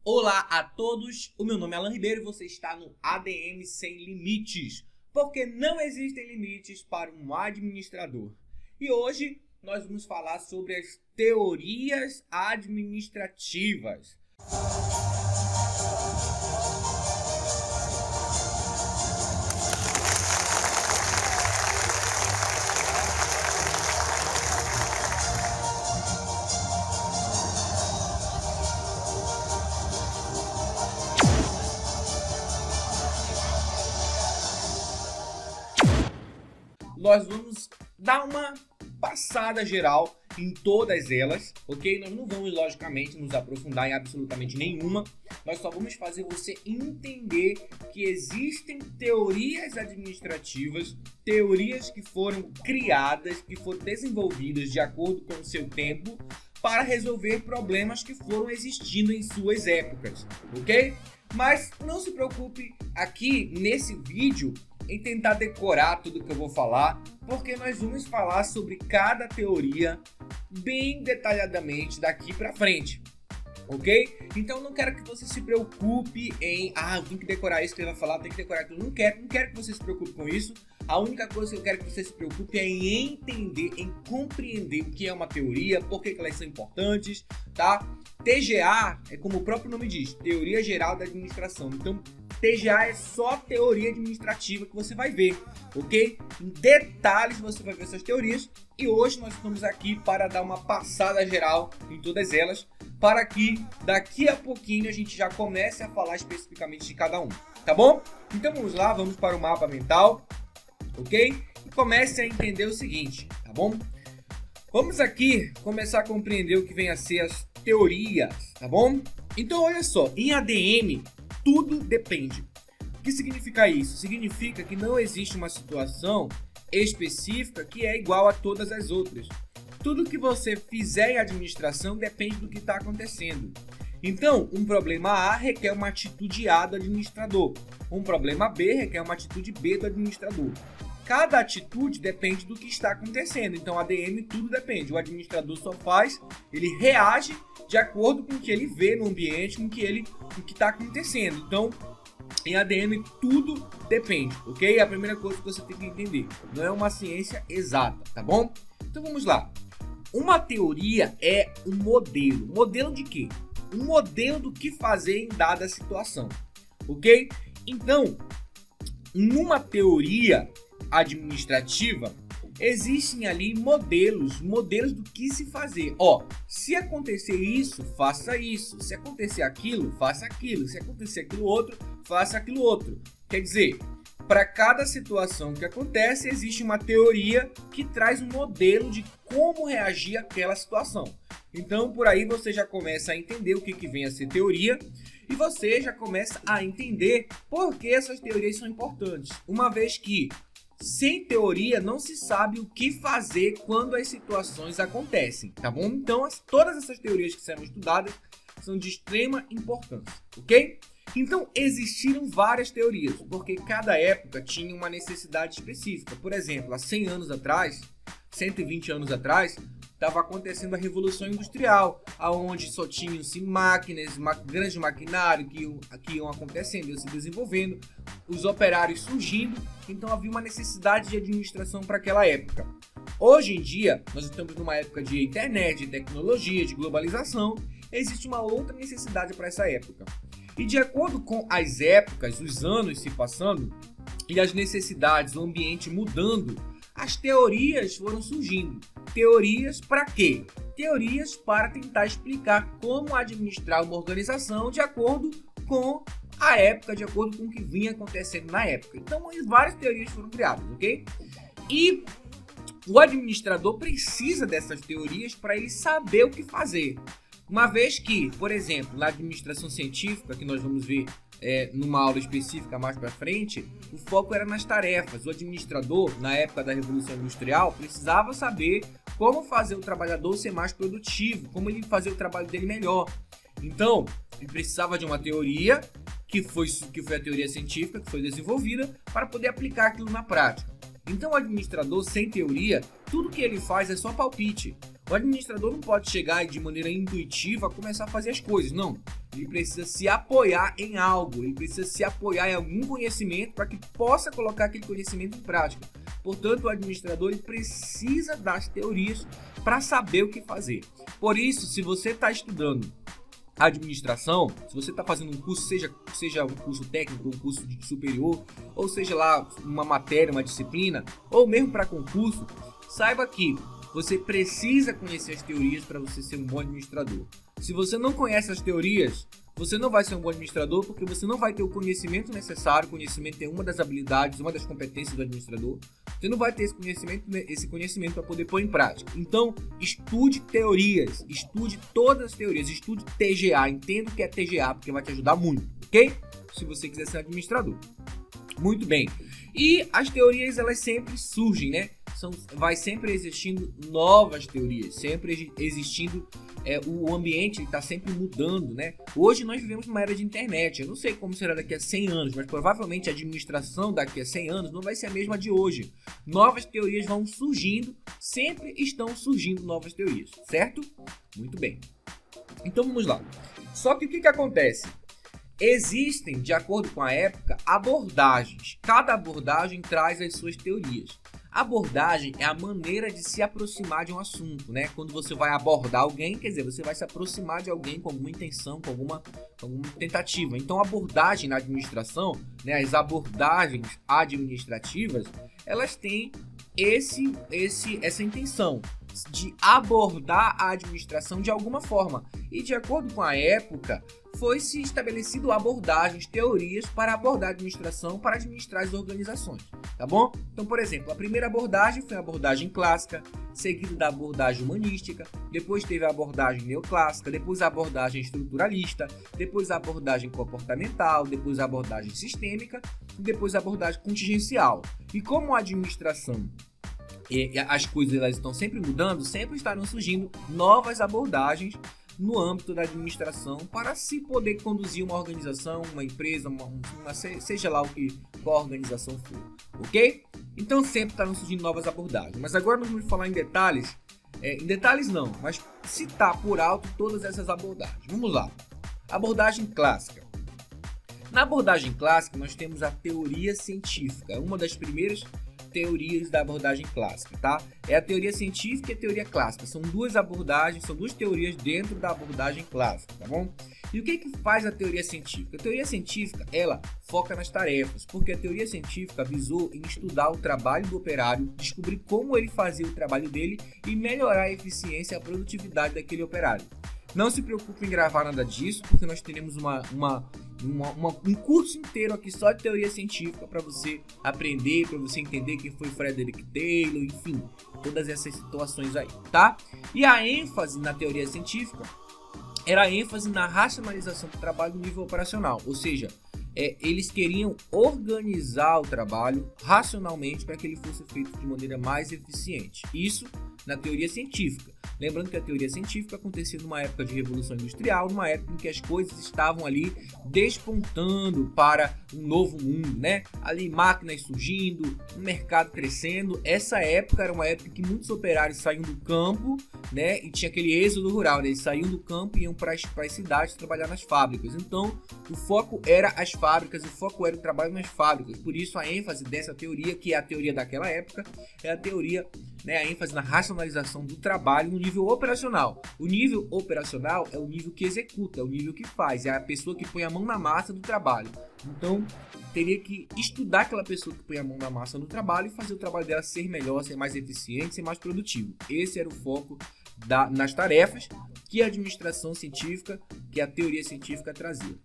Olá a todos, o meu nome é Alan Ribeiro e você está no ADM Sem Limites, porque não existem limites para um administrador. E hoje nós vamos falar sobre as teorias administrativas. Nós vamos dar uma passada geral em todas elas, ok? Nós não vamos, logicamente, nos aprofundar em absolutamente nenhuma. Nós só vamos fazer você entender que existem teorias administrativas, teorias que foram criadas, que foram desenvolvidas de acordo com o seu tempo, para resolver problemas que foram existindo em suas épocas, ok? Mas não se preocupe aqui nesse vídeo em tentar decorar tudo que eu vou falar, porque nós vamos falar sobre cada teoria bem detalhadamente daqui para frente, ok? Então não quero que você se preocupe em eu tenho que decorar isso que ele vai falar, tenho que decorar aquilo. Não quero que você se preocupe com isso. A única coisa que eu quero que você se preocupe é em entender, em compreender o que é uma teoria, por que elas são importantes, tá? TGA é como o próprio nome diz, Teoria Geral da Administração. Então TGA é só teoria administrativa que você vai ver, ok? Em detalhes você vai ver essas teorias e hoje nós estamos aqui para dar uma passada geral em todas elas, para que daqui a pouquinho a gente já comece a falar especificamente de cada um, tá bom? Então vamos lá, vamos para o mapa mental, ok? E comece a entender o seguinte, tá bom? Vamos aqui começar a compreender o que vem a ser as teorias, tá bom? Então olha só, em ADM tudo depende. O que significa isso? Significa que não existe uma situação específica que é igual a todas as outras. Tudo que você fizer em administração depende do que está acontecendo. Então, um problema A requer uma atitude A do administrador. Um problema B requer uma atitude B do administrador. Cada atitude depende do que está acontecendo. Então, ADM tudo depende. O administrador só faz, ele reage de acordo com o que ele vê no ambiente, com o que está acontecendo. Então, em ADM tudo depende, ok? É a primeira coisa que você tem que entender. Não é uma ciência exata, tá bom? Então vamos lá. Uma teoria é um modelo. Modelo de quê? Um modelo do que fazer em dada situação, ok? Então, numa teoria administrativa, existem ali modelos do que se fazer. Se acontecer isso, faça isso. Se acontecer aquilo, faça aquilo. Se acontecer aquilo outro, faça aquilo outro. Quer dizer, para cada situação que acontece, existe uma teoria que traz um modelo de como reagir àquela situação. Então, por aí você já começa a entender o que vem a ser teoria e você já começa a entender por que essas teorias são importantes. Uma vez que sem teoria não se sabe o que fazer quando as situações acontecem, tá bom? Então, todas essas teorias que serão estudadas são de extrema importância, ok? Então, existiram várias teorias, porque cada época tinha uma necessidade específica. Por exemplo, há 100 anos atrás, 120 anos atrás, estava acontecendo a Revolução Industrial, onde só tinham-se máquinas, grandes maquinários que iam acontecendo, iam se desenvolvendo, os operários surgindo, então havia uma necessidade de administração para aquela época. Hoje em dia, nós estamos numa época de internet, de tecnologia, de globalização, existe uma outra necessidade para essa época. E de acordo com as épocas, os anos se passando e as necessidades, o ambiente mudando, as teorias foram surgindo. Teorias para quê? Teorias para tentar explicar como administrar uma organização de acordo com a época, de acordo com o que vinha acontecendo na época. Então, várias teorias foram criadas, ok? E o administrador precisa dessas teorias para ele saber o que fazer. Uma vez que, por exemplo, na administração científica, que nós vamos ver numa aula específica mais para frente, o foco era nas tarefas. O administrador, na época da Revolução Industrial, precisava saber como fazer o trabalhador ser mais produtivo, como ele fazer o trabalho dele melhor. Então, ele precisava de uma teoria, que foi a teoria científica, que foi desenvolvida, para poder aplicar aquilo na prática. Então, o administrador, sem teoria, tudo que ele faz é só palpite. O administrador não pode chegar e de maneira intuitiva começar a fazer as coisas, não. ele precisa se apoiar em algo, ele precisa se apoiar em algum conhecimento para que possa colocar aquele conhecimento em prática. Portanto, o administrador ele precisa das teorias para saber o que fazer. Por isso, se você está estudando administração, se você está fazendo um curso, seja um curso técnico, um curso superior, ou seja lá uma matéria, uma disciplina, ou mesmo para concurso, saiba que você precisa conhecer as teorias para você ser um bom administrador. Se você não conhece as teorias, você não vai ser um bom administrador, porque você não vai ter o conhecimento necessário. O conhecimento é uma das habilidades, uma das competências do administrador. Você não vai ter esse conhecimento para poder pôr em prática. Então, estude teorias, estude todas as teorias, estude TGA, entenda o que é TGA, porque vai te ajudar muito, ok? Se você quiser ser administrador. Muito bem. E as teorias, elas sempre surgem, né? Vai sempre existindo novas teorias, sempre existindo, o ambiente está sempre mudando, né? Hoje nós vivemos numa era de internet, eu não sei como será daqui a 100 anos, mas provavelmente a administração daqui a 100 anos não vai ser a mesma de hoje. Novas teorias vão surgindo, sempre estão surgindo novas teorias, certo? Muito bem. Então vamos lá. Só que o que acontece? Existem, de acordo com a época, abordagens. Cada abordagem traz as suas teorias. Abordagem é a maneira de se aproximar de um assunto, né? Quando você vai abordar alguém, quer dizer, você vai se aproximar de alguém com alguma intenção, com alguma tentativa. Então, abordagem na administração, né? As abordagens administrativas, elas têm essa intenção de abordar a administração de alguma forma. E de acordo com a época, foi-se estabelecido abordagens, teorias para abordar a administração, para administrar as organizações, tá bom? Então, por exemplo, a primeira abordagem foi a abordagem clássica, seguida da abordagem humanística, depois teve a abordagem neoclássica, depois a abordagem estruturalista, depois a abordagem comportamental, depois a abordagem sistêmica e depois a abordagem contingencial. E como a administração as coisas elas estão sempre mudando, sempre estarão surgindo novas abordagens no âmbito da administração para se poder conduzir uma organização, uma empresa, seja lá qual a organização for, ok? Então sempre estarão surgindo novas abordagens. Mas agora nós vamos falar em detalhes, não, mas citar por alto todas essas abordagens. Vamos lá. Abordagem clássica. Na abordagem clássica nós temos a teoria científica, uma das primeiras teorias da abordagem clássica, tá? É a teoria científica e a teoria clássica. São duas abordagens, são duas teorias dentro da abordagem clássica, tá bom? E o que faz a teoria científica? A teoria científica, ela foca nas tarefas, porque a teoria científica visou em estudar o trabalho do operário, descobrir como ele fazia o trabalho dele e melhorar a eficiência e a produtividade daquele operário. Não se preocupe em gravar nada disso, porque nós teremos um curso inteiro aqui só de teoria científica para você aprender, para você entender quem foi Frederick Taylor, enfim, todas essas situações aí, tá? E a ênfase na teoria científica era a ênfase na racionalização do trabalho no nível operacional, ou seja, eles queriam organizar o trabalho racionalmente para que ele fosse feito de maneira mais eficiente. Isso na teoria científica. Lembrando que a teoria científica acontecia numa época de revolução industrial, numa época em que as coisas estavam ali despontando para um novo mundo, né? Ali máquinas surgindo, um mercado crescendo. Essa época era uma época em que muitos operários saíam do campo, né? E tinha aquele êxodo rural, né? Eles saíam do campo e iam para as cidades trabalhar nas fábricas. Então, o foco era as fábricas, o foco era o trabalho nas fábricas. Por isso, a ênfase dessa teoria, que é a teoria daquela época, é a teoria, né? A ênfase na racionalização do trabalho no nível operacional. O nível operacional é o nível que executa, é o nível que faz, é a pessoa que põe a mão na massa do trabalho. Então, teria que estudar aquela pessoa que põe a mão na massa do trabalho e fazer o trabalho dela ser melhor, ser mais eficiente, ser mais produtivo. Esse era o foco nas tarefas que a administração científica, que a teoria científica trazia.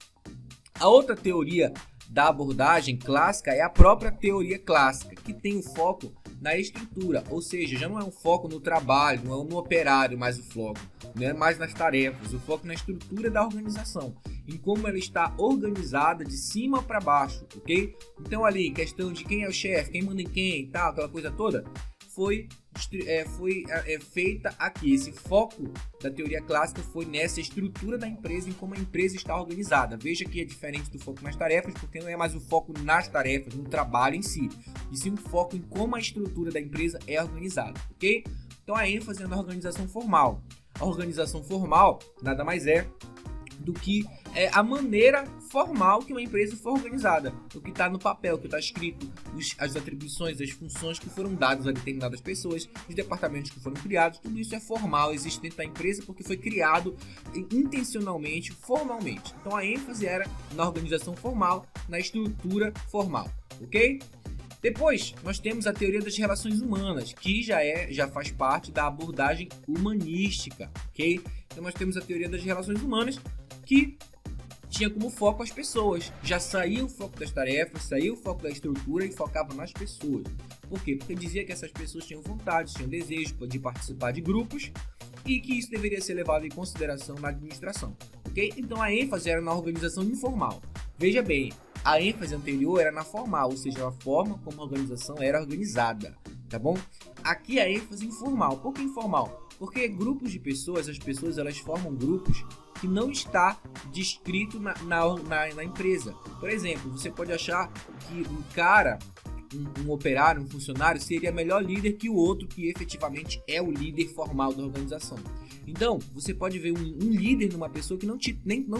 A outra teoria da abordagem clássica é a própria teoria clássica, que tem o foco na estrutura, ou seja, já não é um foco no trabalho, não é no operário mais o foco, não é mais nas tarefas, o foco na estrutura da organização, em como ela está organizada de cima para baixo, ok? Então ali, questão de quem é o chefe, quem manda em quem e tal, aquela coisa toda, foi feita aqui. Esse foco da teoria clássica foi nessa estrutura da empresa, em como a empresa está organizada. Veja que é diferente do foco nas tarefas, porque não é mais o foco nas tarefas, no trabalho em si, e sim um foco em como a estrutura da empresa é organizada, ok? Então a ênfase é na organização formal. A organização formal nada mais é do que a maneira formal que uma empresa for organizada, o que está no papel, o que está escrito, as atribuições, as funções que foram dadas a determinadas pessoas, os departamentos que foram criados, tudo isso é formal, existe dentro da empresa porque foi criado intencionalmente, formalmente. Então a ênfase era na organização formal, na estrutura formal, ok? Depois, nós temos a teoria das relações humanas, que já faz parte da abordagem humanística, ok? Então nós temos a teoria das relações humanas, que tinha como foco as pessoas. Já saía o foco das tarefas, saía o foco da estrutura e focava nas pessoas. Por quê? Porque dizia que essas pessoas tinham vontade, tinham desejo de participar de grupos e que isso deveria ser levado em consideração na administração, ok? Então a ênfase era na organização informal. Veja bem, a ênfase anterior era na formal, ou seja, a forma como a organização era organizada, tá bom? Aqui a ênfase informal. Por que informal? Porque grupos de pessoas, as pessoas elas formam grupos que não está descrito na empresa. Por exemplo, você pode achar que um cara, um operário, um funcionário seria melhor líder que o outro que efetivamente é o líder formal da organização. Então, você pode ver um líder numa pessoa que não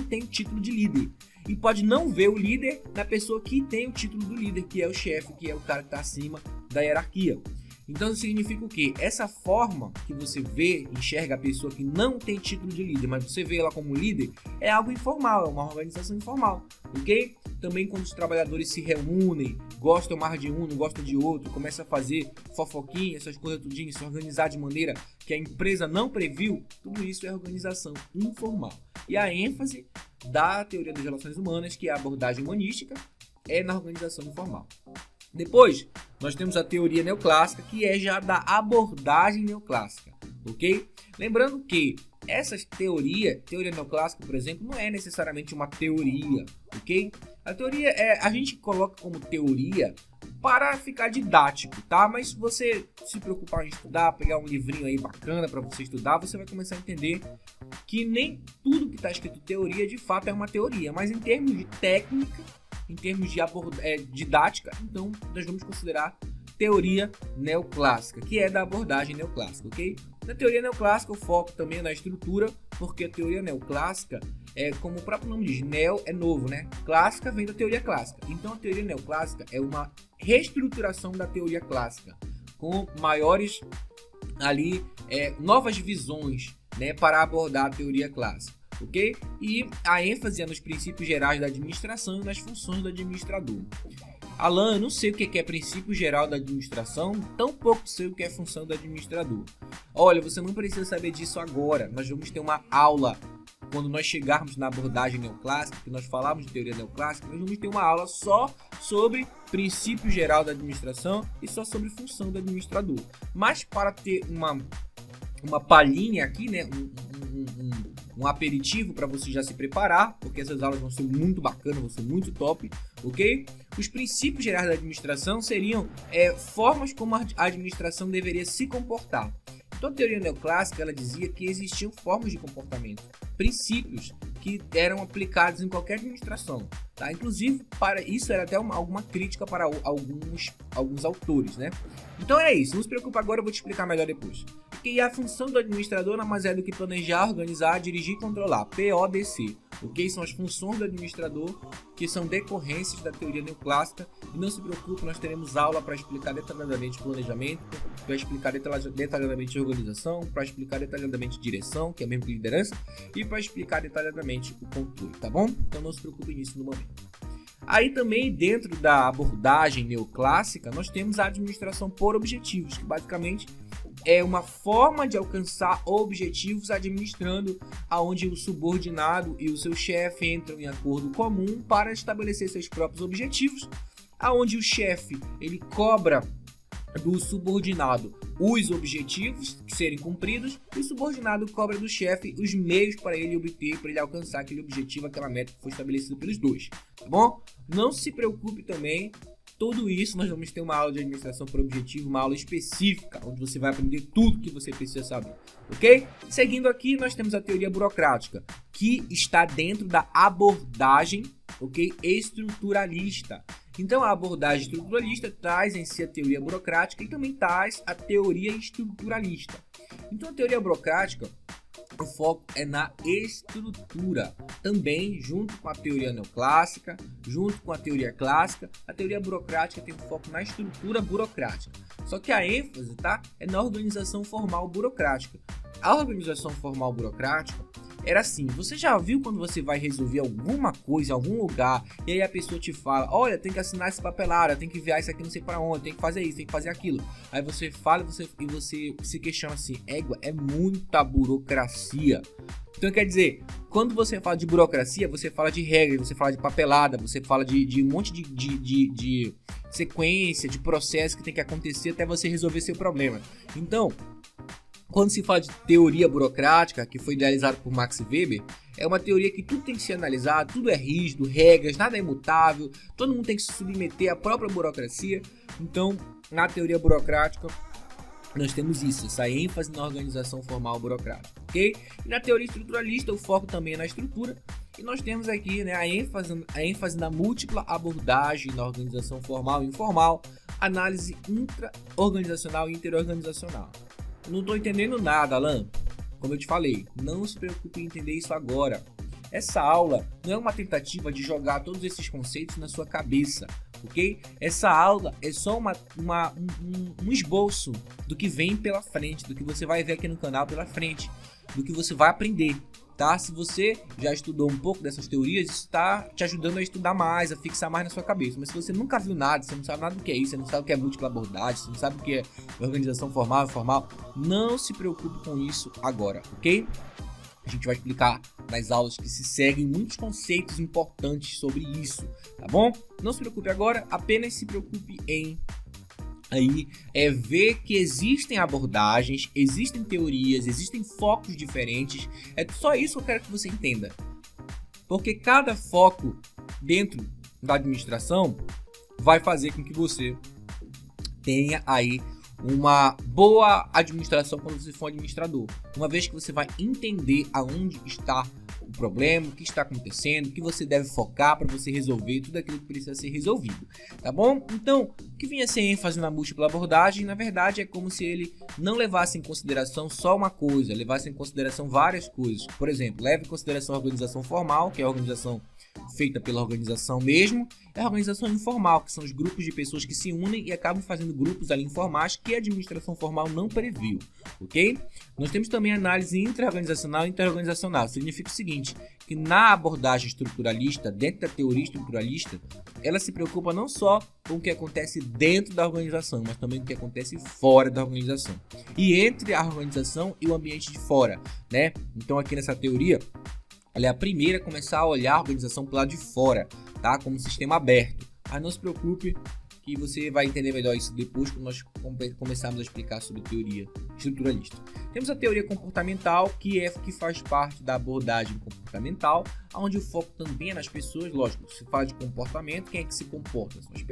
tem o título de líder. E pode não ver o líder na pessoa que tem o título do líder, que é o chefe, que é o cara que está acima da hierarquia. Então significa o quê? Essa forma que você vê, enxerga a pessoa que não tem título de líder, mas você vê ela como líder, é algo informal, é uma organização informal, ok? Também quando os trabalhadores se reúnem, gostam mais de um, não gostam de outro, começam a fazer fofoquinha, essas coisas tudinho, se organizar de maneira que a empresa não previu, tudo isso é organização informal. E a ênfase da teoria das relações humanas, que é a abordagem humanística, é na organização informal. Depois, nós temos a teoria neoclássica, que é já da abordagem neoclássica, ok? Lembrando que essa teoria neoclássica, por exemplo, não é necessariamente uma teoria, ok? A teoria a gente coloca como teoria para ficar didático, tá? Mas se você se preocupar em estudar, pegar um livrinho aí bacana para você estudar, você vai começar a entender que nem tudo que está escrito teoria de fato é uma teoria, mas em termos de técnica, em termos de didática, então nós vamos considerar teoria neoclássica, que é da abordagem neoclássica, ok? Na teoria neoclássica o foco também é na estrutura, porque a teoria neoclássica é, como o próprio nome diz, neo é novo, né? Clássica vem da teoria clássica. Então a teoria neoclássica é uma reestruturação da teoria clássica, com maiores ali novas visões, né, para abordar a teoria clássica. Ok? E a ênfase é nos princípios gerais da administração e nas funções do administrador. Alan, eu não sei o que é princípio geral da administração, tampouco sei o que é função do administrador. Olha, você não precisa saber disso agora, nós vamos ter uma aula quando nós chegarmos na abordagem neoclássica, que nós falamos de teoria neoclássica, nós vamos ter uma aula só sobre princípio geral da administração e só sobre função do administrador. Mas para ter uma palhinha aqui, né, um aperitivo para você já se preparar, porque essas aulas vão ser muito bacanas, vão ser muito top, ok? Os princípios gerais da administração seriam formas como a administração deveria se comportar. Então a teoria neoclássica ela dizia que existiam formas de comportamento, princípios que eram aplicados em qualquer administração, tá? Inclusive para isso era até alguma crítica para alguns autores, né? Então é isso, não se preocupe agora, eu vou te explicar melhor depois. E a função do administrador nada mais é do que planejar, organizar, dirigir e controlar, PODC. Ok? São as funções do administrador que são decorrências da teoria neoclássica. E não se preocupe, nós teremos aula para explicar detalhadamente planejamento, para explicar detalhadamente organização, para explicar detalhadamente direção, que é mesmo que liderança, e para explicar detalhadamente o controle, tá bom? Então não se preocupe nisso no momento. Aí também dentro da abordagem neoclássica nós temos a administração por objetivos, que basicamente é uma forma de alcançar objetivos administrando aonde o subordinado e o seu chefe entram em acordo comum para estabelecer seus próprios objetivos, aonde o chefe ele cobra do subordinado os objetivos que serem cumpridos e o subordinado cobra do chefe os meios para ele obter, para ele alcançar aquele objetivo, aquela meta que foi estabelecida pelos dois, tá bom? Não se preocupe também, tudo isso nós vamos ter uma aula de administração por objetivo, uma aula específica, onde você vai aprender tudo que você precisa saber, ok? Seguindo aqui, nós temos a teoria burocrática, que está dentro da abordagem, ok, estruturalista. Então a abordagem estruturalista traz em si a teoria burocrática e também traz a teoria estruturalista. Então a teoria burocrática o foco é na estrutura, também junto com a teoria neoclássica, junto com a teoria clássica. A teoria burocrática tem um foco na estrutura burocrática, só que a ênfase, tá, é na organização formal burocrática. A organização formal burocrática era assim: você já viu quando você vai resolver alguma coisa em algum lugar e aí a pessoa te fala, olha, tem que assinar esse papelada, tem que enviar isso aqui não sei para onde, tem que fazer isso, tem que fazer aquilo. Aí você fala e você se questiona assim, égua, é muita burocracia. Então quer dizer, quando você fala de burocracia, você fala de regras, você fala de papelada, você fala de um monte de sequência, de processo que tem que acontecer até você resolver seu problema. Então, quando se fala de teoria burocrática, que foi idealizada por Max Weber, é uma teoria que tudo tem que ser analisado, tudo é rígido, regras, nada é imutável, todo mundo tem que se submeter à própria burocracia. Então, na teoria burocrática, nós temos isso, essa ênfase na organização formal burocrática, ok? E na teoria estruturalista, o foco também é na estrutura, e nós temos aqui, né, a ênfase na múltipla abordagem na organização formal e informal, análise intra-organizacional e interorganizacional. Não estou entendendo nada, Alan. Como eu te falei, não se preocupe em entender isso agora. Essa aula não é uma tentativa de jogar todos esses conceitos na sua cabeça, ok? Essa aula é só um esboço do que vem pela frente, do que você vai ver aqui no canal pela frente, do que você vai aprender, tá? Se você já estudou um pouco dessas teorias, isso está te ajudando a estudar mais, a fixar mais na sua cabeça. Mas se você nunca viu nada, você não sabe nada do que é isso, você não sabe o que é múltipla abordagem, você não sabe o que é organização formal e informal, não se preocupe com isso agora, ok? A gente vai explicar nas aulas que se seguem muitos conceitos importantes sobre isso, tá bom? Não se preocupe agora, apenas se preocupe em ver que existem abordagens, existem teorias, existem focos diferentes. É só isso que eu quero que você entenda. Porque cada foco dentro da administração vai fazer com que você tenha aí uma boa administração quando você for administrador. Uma vez que você vai entender aonde está o problema, o que está acontecendo, o que você deve focar para você resolver tudo aquilo que precisa ser resolvido, tá bom? Então, o que vinha a ser ênfase na múltipla abordagem, na verdade, é como se ele não levasse em consideração só uma coisa, levasse em consideração várias coisas. Por exemplo, leve em consideração a organização formal, que é a organização feita pela organização mesmo, é a organização informal, que são os grupos de pessoas que se unem e acabam fazendo grupos ali informais que a administração formal não previu, ok? Nós temos também a análise intra-organizacional e interorganizacional. Significa o seguinte, que na abordagem estruturalista, dentro da teoria estruturalista, ela se preocupa não só com o que acontece dentro da organização, mas também com o que acontece fora da organização. E entre a organização e o ambiente de fora, né? Então aqui nessa teoria, ela é a primeira a começar a olhar a organização pelo lado de fora, tá? Como um sistema aberto. Mas não se preocupe que você vai entender melhor isso depois quando nós começarmos a explicar sobre teoria estruturalista. Temos a teoria comportamental, que faz parte da abordagem comportamental, onde o foco também é nas pessoas. Lógico, se fala de comportamento, quem é que se comporta? São as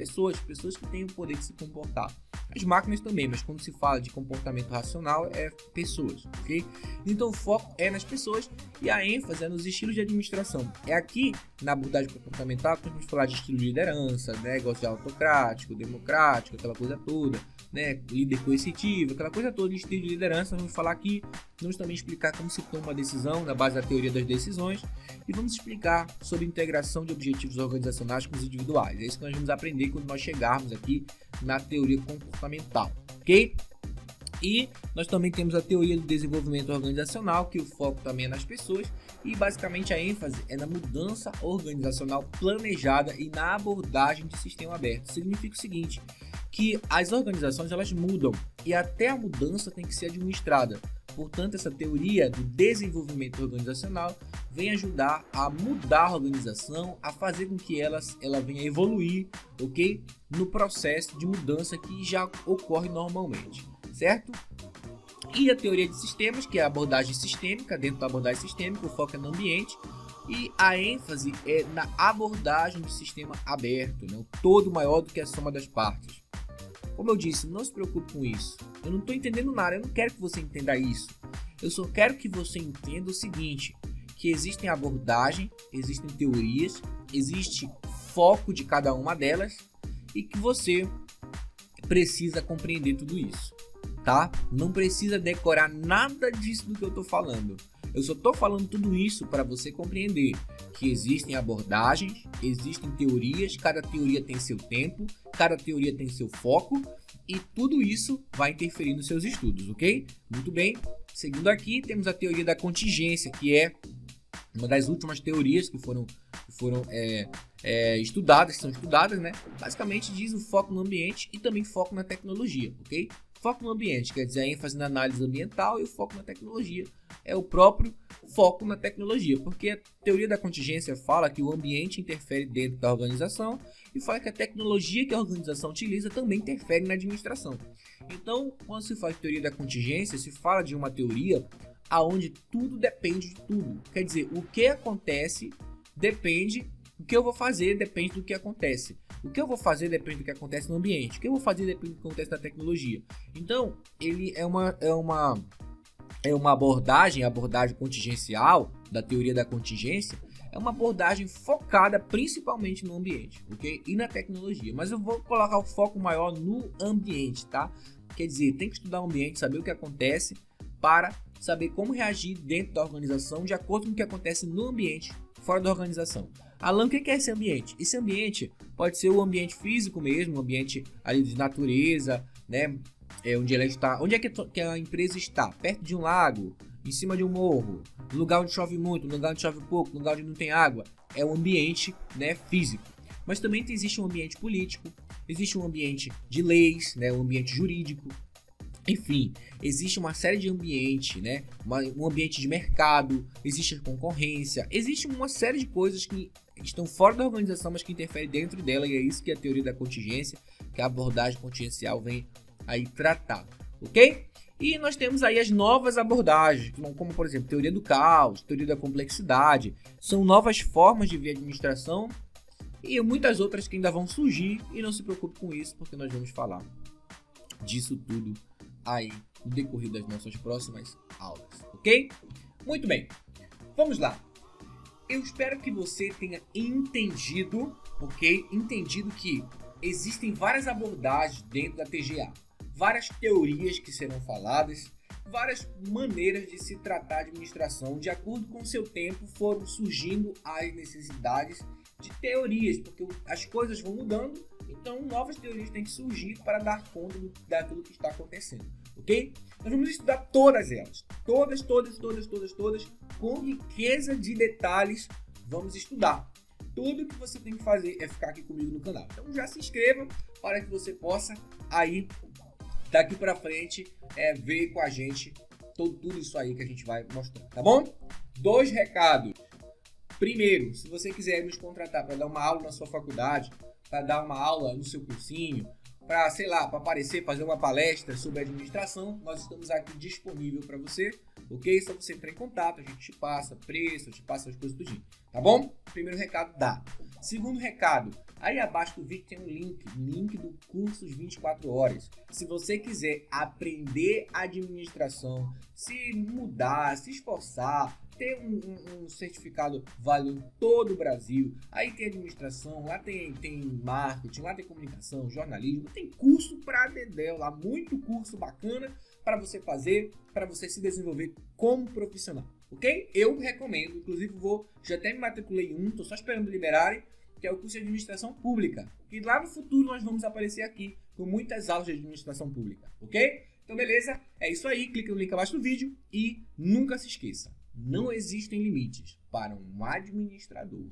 pessoas que têm o poder de se comportar. As máquinas também, mas quando se fala de comportamento racional, é pessoas, ok? Então o foco é nas pessoas e a ênfase é nos estilos de administração. É aqui, na abordagem comportamental, que nós vamos falar de estilo de liderança, né? Negócio de autocrático, democrático, aquela coisa toda, né? Líder coercitivo, aquela coisa toda de estilo de liderança. Nós vamos falar aqui, vamos também explicar como se toma uma decisão na base da teoria das decisões e vamos explicar sobre integração de objetivos organizacionais com os individuais. É isso que nós vamos aprender quando nós chegarmos aqui na teoria comportamental, ok? E nós também temos a teoria do desenvolvimento organizacional, que o foco também é nas pessoas e basicamente a ênfase é na mudança organizacional planejada e na abordagem de sistema aberto. Significa o seguinte, que as organizações elas mudam e até a mudança tem que ser administrada. Portanto, essa teoria do desenvolvimento organizacional vem ajudar a mudar a organização, a fazer com que ela venha evoluir, ok? No processo de mudança que já ocorre normalmente, certo? E a teoria de sistemas, que é a abordagem sistêmica. Dentro da abordagem sistêmica, o foco é no ambiente e a ênfase é na abordagem do sistema aberto, né? O todo maior do que a soma das partes. Como eu disse, não se preocupe com isso. Eu não estou entendendo nada, eu não quero que você entenda isso. Eu só quero que você entenda o seguinte, que existem abordagens, existem teorias, existe foco de cada uma delas e que você precisa compreender tudo isso, tá? Não precisa decorar nada disso do que eu estou falando. Eu só estou falando tudo isso para você compreender que existem abordagens, existem teorias, cada teoria tem seu tempo, cada teoria tem seu foco e tudo isso vai interferir nos seus estudos, ok? Muito bem, seguindo aqui, temos a teoria da contingência, que é uma das últimas teorias que foram estudadas, são estudadas, né? Basicamente diz o foco no ambiente e também foco na tecnologia, ok? Foco no ambiente quer dizer a ênfase na análise ambiental e o foco na tecnologia é o próprio foco na tecnologia, porque a teoria da contingência fala que o ambiente interfere dentro da organização e fala que a tecnologia que a organização utiliza também interfere na administração. Então, quando se fala de teoria da contingência, se fala de uma teoria aonde tudo depende de tudo. Quer dizer, o que acontece depende, o que eu vou fazer depende do que acontece. O que eu vou fazer depende do que acontece no ambiente. O que eu vou fazer depende do que acontece na tecnologia. Então, ele é uma abordagem contingencial da teoria da contingência. É uma abordagem focada principalmente no ambiente, ok? E na tecnologia. Mas eu vou colocar o foco maior no ambiente, tá? Quer dizer, tem que estudar o ambiente, saber o que acontece para saber como reagir dentro da organização de acordo com o que acontece no ambiente, fora da organização. Alan, o que é esse ambiente? Esse ambiente pode ser o ambiente físico mesmo, o ambiente ali de natureza, né? Onde ela está, onde é que a empresa está? Perto de um lago, em cima de um morro, no lugar onde chove muito, no lugar onde chove pouco, no lugar onde não tem água. É um ambiente, né, físico. Mas também existe um ambiente político, existe um ambiente de leis, né, um ambiente jurídico. Enfim, existe uma série de ambientes, né? Um ambiente de mercado, existe a concorrência, existe uma série de coisas que estão fora da organização, mas que interferem dentro dela, e é isso que a teoria da contingência, que a abordagem contingencial vem aí tratar, ok? E nós temos aí as novas abordagens, como por exemplo, teoria do caos, teoria da complexidade, são novas formas de ver a administração e muitas outras que ainda vão surgir, e não se preocupe com isso, porque nós vamos falar disso tudo aí no decorrer das nossas próximas aulas, ok? Muito bem, vamos lá. Eu espero que você tenha entendido, ok? Entendido que existem várias abordagens dentro da TGA, várias teorias que serão faladas, várias maneiras de se tratar a administração. De acordo com o seu tempo, foram surgindo as necessidades de teorias, porque as coisas vão mudando, então novas teorias têm que surgir para dar conta daquilo que está acontecendo, ok? Nós vamos estudar todas elas, todas, com riqueza de detalhes, vamos estudar. Tudo que você tem que fazer é ficar aqui comigo no canal. Então já se inscreva para que você possa aí, daqui para frente, ver com a gente tudo isso aí que a gente vai mostrar, tá bom? 2 recados. Primeiro, se você quiser nos contratar para dar uma aula na sua faculdade, para dar uma aula no seu cursinho, para, sei lá, para aparecer, fazer uma palestra sobre administração, nós estamos aqui disponível para você, ok? Só você entrar em contato, a gente te passa preço, te passa as coisas tudinho, tá bom? Primeiro recado dado. Segundo recado, aí abaixo do vídeo tem um link do Cursos 24 Horas. Se você quiser aprender administração, se mudar, se esforçar, ter um certificado válido em todo o Brasil, aí tem administração, lá tem marketing, lá tem comunicação, jornalismo, tem curso pra dedéu lá, muito curso bacana para você fazer, para você se desenvolver como profissional, ok? Eu recomendo, inclusive já até me matriculei em tô só esperando liberarem, que é o curso de administração pública, que lá no futuro nós vamos aparecer aqui com muitas aulas de administração pública, ok? Então beleza, é isso aí, clica no link abaixo do vídeo e nunca se esqueça, não existem limites para um administrador.